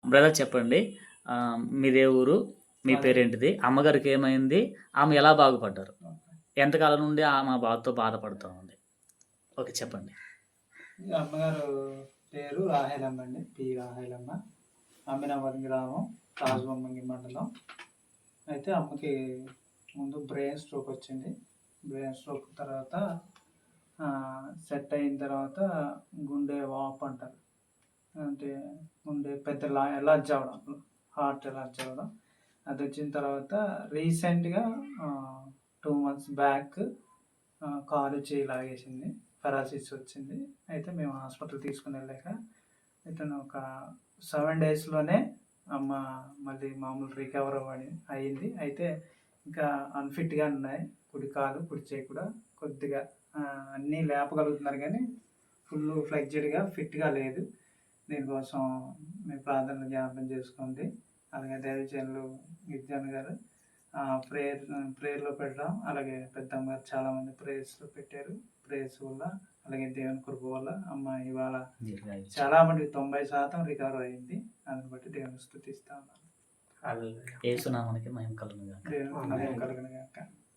Brother చెప్పండి. మీదే ఊరు? మీ పేరేంటిది? అమ్మగారికి ఏమైంది? ఆమె ఎలా బాగుపడ్డారు? ఎంతకాలం నుండి ఆమె బాధతో బాధపడుతూ ఉంది? ఓకే, చెప్పండి. అమ్మగారు పేరు రాహేలమ్మ అండి, పి రాహేలమ్మ. అమ్మినాబాద్ గ్రామం, రాజబొమ్మంగి మండలం. అయితే అమ్మకి ముందు బ్రెయిన్ స్ట్రోక్ వచ్చింది. బ్రెయిన్ స్ట్రోక్ తర్వాత సెట్ అయిన తర్వాత గుండె వాపు అంటారు, అంటే గుండె పెద్ద ఎలర్జీ అవ్వడం, హార్ట్ ఎలర్జీ అవ్వడం. అది వచ్చిన తర్వాత రీసెంట్గా 2 months బ్యాక్ కాలు చేయి లాగేసింది, పెరాలసిస్ వచ్చింది. అయితే మేము హాస్పిటల్ తీసుకుని వెళ్ళాక ఇతను ఒక 7 daysలోనే అమ్మ మళ్ళీ మామూలు రికవర్ అయ్యింది. అయితే ఇంకా అన్ఫిట్గా ఉన్నాయి, కుడి కాలు కుడి చేయి కూడా కొద్దిగా అన్నీ లేపగలుగుతున్నారు కానీ ఫుల్ ఫ్లెడ్జెడ్గా ఫిట్గా లేదు. దీనికోసం మీ ప్రార్థనలు జ్ఞాపకం చేసుకోండి. అలాగే దైవజనులు గిరిజన్ గారు ప్రేయర్లో పెట్టడం, అలాగే పెద్దమ్మ గారు చాలామంది ప్రేయర్స్లో పెట్టారు. ప్రేయర్స్ వల్ల అలాగే దేవుని కృప వల్ల అమ్మ ఇవాళ చాలా మంది 90% రికవర్ అయింది. దాన్ని బట్టి దేవుని స్తుతిస్తా ఉన్నాను. యేసు నామమునకి మహిమ కలుగును గాక. దేవునికి మహిమ కలుగును గాక.